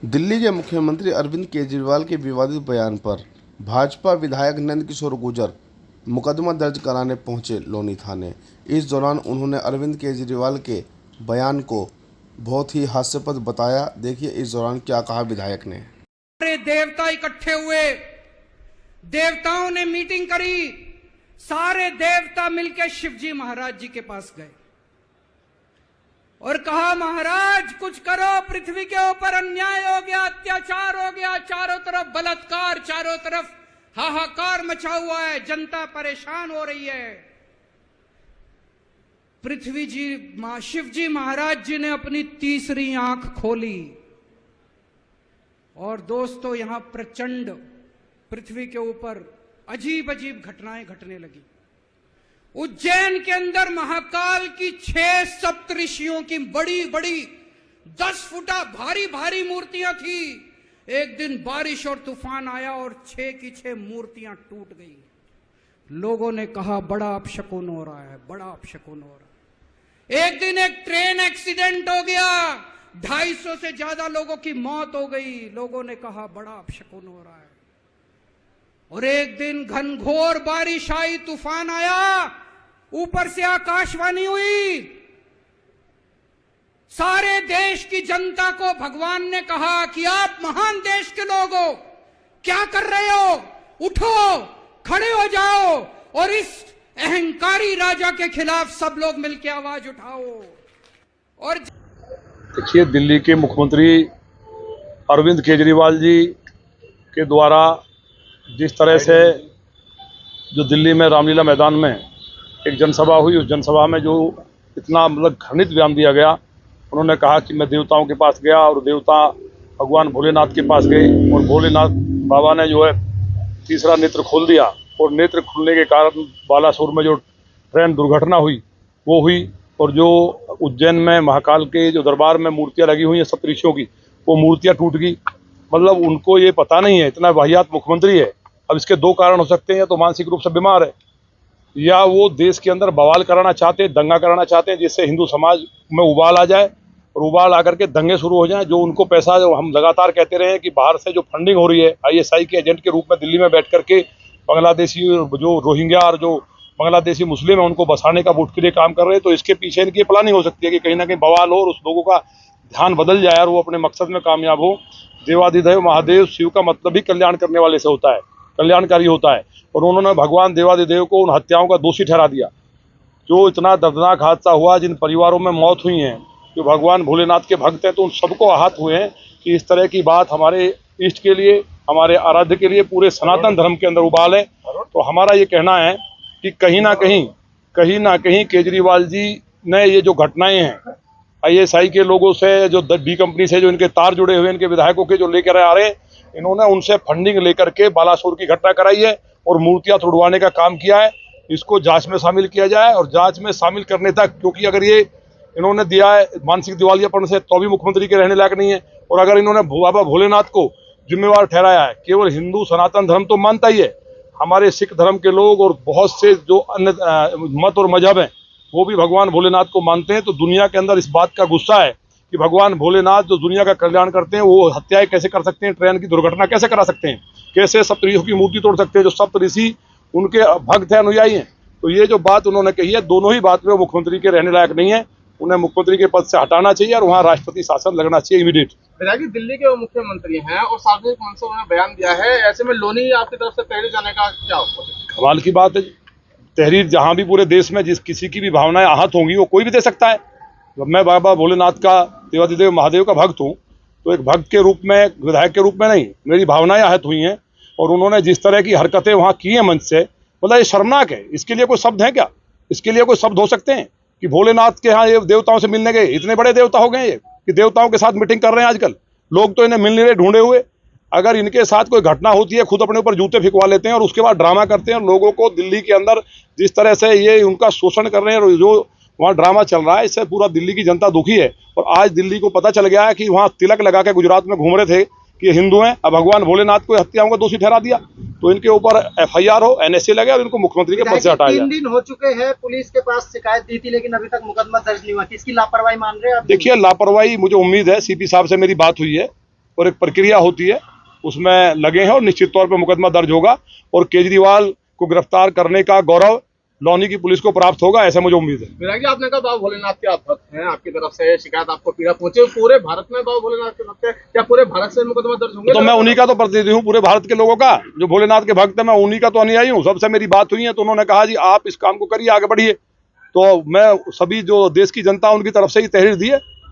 दिल्ली के मुख्यमंत्री अरविंद केजरीवाल के विवादित बयान पर भाजपा विधायक नंदकिशोर गुर्जर मुकदमा दर्ज कराने पहुंचे लोनी थाने। इस दौरान उन्होंने अरविंद केजरीवाल के बयान को बहुत ही हास्यास्पद बताया। देखिए इस दौरान क्या कहा विधायक ने। सारे देवता इकट्ठे हुए, देवताओं ने मीटिंग करी, सारे देवता मिलकर शिवजी महाराज जी के पास गए और कहा महाराज कुछ करो, पृथ्वी के ऊपर अन्याय हो गया, अत्याचार हो गया, चारों तरफ बलात्कार, चारों तरफ हाहाकार मचा हुआ है, जनता परेशान हो रही है। पृथ्वी जी शिवजी महाराज जी ने अपनी तीसरी आंख खोली और दोस्तों यहां प्रचंड पृथ्वी के ऊपर अजीब अजीब घटनाएं घटने लगी। उज्जैन के अंदर महाकाल की 6 सप्तऋषियों की बड़ी बड़ी 10 फुटा भारी भारी मूर्तियां थी। एक दिन बारिश और तूफान आया और 6 की 6 मूर्तियां टूट गई। लोगों ने कहा बड़ा अपशकुन हो रहा है, बड़ा अपशकुन हो रहा है। एक दिन एक ट्रेन एक्सीडेंट हो गया, 250 से ज्यादा लोगों की मौत हो गई। लोगों ने कहा बड़ा अपशकुन हो रहा है। और एक दिन घनघोर बारिश आई, तूफान आया, ऊपर से आकाशवाणी हुई, सारे देश की जनता को भगवान ने कहा कि आप महान देश के लोग हो, क्या कर रहे हो, उठो, खड़े हो जाओ और इस अहंकारी राजा के खिलाफ सब लोग मिलकर आवाज उठाओ। और देखिए, दिल्ली के मुख्यमंत्री अरविंद केजरीवाल जी के द्वारा जिस तरह से जो दिल्ली में रामलीला मैदान में एक जनसभा हुई, उस जनसभा में जो इतना घृणित बयान दिया गया, उन्होंने कहा कि मैं देवताओं के पास गया और देवता भगवान भोलेनाथ के पास गए और भोलेनाथ बाबा ने जो है तीसरा नेत्र खोल दिया और नेत्र खुलने के कारण बालासोर में जो ट्रेन दुर्घटना हुई वो हुई। और जो उज्जैन में महाकाल के जो दरबार में मूर्तियां लगी हुई हैं सप्तऋषियों की, वो मूर्तियां टूट गई। मतलब उनको ये पता नहीं है, इतना वाहियात मुख्यमंत्री है। अब इसके 2 कारण हो सकते हैं, या तो मानसिक रूप से बीमार है या वो देश के अंदर बवाल कराना चाहते हैं, दंगा कराना चाहते हैं, जिससे हिंदू समाज में उबाल आ जाए और उबाल आकर के दंगे शुरू हो जाएं। जो उनको पैसा, जो हम लगातार कहते रहे हैं कि बाहर से जो फंडिंग हो रही है ISI के एजेंट के रूप में दिल्ली में बैठ करके बांग्लादेशी जो रोहिंग्या और जो बांग्लादेशी मुस्लिम है उनको बसाने का वोट के लिए काम कर रहे हैं, तो इसके पीछे इनकी प्लानिंग हो सकती है कि कहीं ना कहीं बवाल हो और उस लोगों का ध्यान बदल जाए और वो अपने मकसद में कामयाब हो। देवाधिदेव महादेव शिव का मतलब ही कल्याण करने वाले से होता है, कल्याणकारी होता है। और उन्होंने भगवान देवाधिदेव को उन हत्याओं का दोषी ठहरा दिया। जो इतना दर्दनाक हादसा हुआ, जिन परिवारों में मौत हुई है, जो भगवान भोलेनाथ के भक्त हैं, तो उन सबको आहत हुए हैं कि इस तरह की बात हमारे इष्ट के लिए, हमारे आराध्य के लिए, पूरे सनातन धर्म के अंदर उबाल है। तो हमारा ये कहना है कि कहीं ना कहीं केजरीवाल जी ने ये जो घटनाएं हैं ISI के लोगों से, जो डी कंपनी से जो इनके तार जुड़े हुए इनके विधायकों के जो लेकर आ रहे हैं, इन्होंने उनसे फंडिंग लेकर के बालासोर की घटना कराई है और मूर्तियां तुड़वाने का काम किया है। इसको जांच में शामिल किया जाए और जांच में शामिल करने तक, क्योंकि अगर ये इन्होंने दिया है मानसिक दिवालियापन से, तो भी मुख्यमंत्री के रहने लायक नहीं है। और अगर इन्होंने बाबा भोलेनाथ को जिम्मेवार ठहराया है, केवल हिंदू सनातन धर्म तो मानता ही है, हमारे सिख धर्म के लोग और बहुत से जो अन्य मत और मजहब हैं वो भी भगवान भोलेनाथ को मानते हैं। तो दुनिया के अंदर इस बात का गुस्सा है कि भगवान भोलेनाथ जो दुनिया का कल्याण करते हैं, वो हत्याएं कैसे कर सकते हैं, ट्रेन की दुर्घटना कैसे करा सकते हैं, कैसे सप्तऋषियों की मूर्ति तोड़ सकते हैं, जो सप्तऋषि उनके भक्त हैं, अनुयायी हैं। तो ये जो बात उन्होंने कही है, दोनों ही बात में मुख्यमंत्री के रहने लायक नहीं है। उन्हें मुख्यमंत्री के पद से हटाना चाहिए और वहाँ राष्ट्रपति शासन लगना चाहिए इमीडिएट। विधायक दिल्ली के मुख्यमंत्री हैं और सार्वजनिक मंच से उन्होंने बयान दिया है, ऐसे में लोनी आपकी तरफ से तहरीर जाने का क्या होगा? कमाल की बात है। तहरीर जहाँ भी पूरे देश में जिस किसी की भी भावनाएं आहत होंगी वो कोई भी दे सकता है। जब मैं बाबा भोलेनाथ का, देवाधिदेव महादेव का भक्त हूँ, तो एक भक्त के रूप में, विधायक के रूप में नहीं, मेरी भावनाएं आहत हुई हैं। और उन्होंने जिस तरह की हरकतें वहाँ की हैं मंच से, मतलब ये शर्मनाक है। इसके लिए कोई शब्द है क्या? इसके लिए कोई शब्द हो सकते हैं कि भोलेनाथ के यहाँ ये देवताओं से मिलने गए? इतने बड़े देवता हो गए ये कि देवताओं के साथ मीटिंग कर रहे हैं आजकल। लोग तो इन्हें मिल नहीं रहे, ढूंढे हुए। अगर इनके साथ कोई घटना होती है, खुद अपने ऊपर जूते फिकवा लेते हैं और उसके बाद ड्रामा करते हैं। लोगों को दिल्ली के अंदर जिस तरह से ये उनका शोषण कर रहे हैं और जो वहाँ ड्रामा चल रहा है, इससे पूरा दिल्ली की जनता दुखी है। और आज दिल्ली को पता चल गया है कि वहाँ तिलक लगा के गुजरात में घूम रहे थे कि ये हिंदू हैं, अब भगवान भोलेनाथ को हत्याओं का दोषी ठहरा दिया। तो इनके ऊपर FIR हो, NSA लगे और इनको मुख्यमंत्री के पद से हटाया जाए। 3 दिन हो चुके हैं, पुलिस के पास शिकायत दी थी लेकिन अभी तक मुकदमा दर्ज नहीं हुआ। किसकी लापरवाही मान रहे हैं आप? देखिए, लापरवाही, मुझे उम्मीद है CP साहब से मेरी बात हुई है और एक प्रक्रिया होती है, उसमें लगे हैं और निश्चित तौर पर मुकदमा दर्ज होगा और केजरीवाल को गिरफ्तार करने का गौरव लौनी की पुलिस को प्राप्त होगा, ऐसा मुझे उम्मीद है। विधायक जी, आपने कहा बाबा भोलेनाथ के आप भक्त हैं, आपकी तरफ से शिकायत आपको पीड़ा पहुंचे, पूरे भारत में बाबा भोलेनाथ के भक्त हैं, क्या पूरे भारत से मुकदमा दर्ज होंगे? तो मैं उन्हीं का तो प्रतिनिधि हूँ, पूरे भारत के लोगों का, जो भोलेनाथ के भक्त है, मैं उन्हीं का तो अनुयायी हूँ। सबसे मेरी बात हुई है तो उन्होंने कहा जी आप इस काम को करिए, आगे बढ़िए, तो मैं सभी जो देश की जनता उनकी तरफ से ही तहरीर दी है।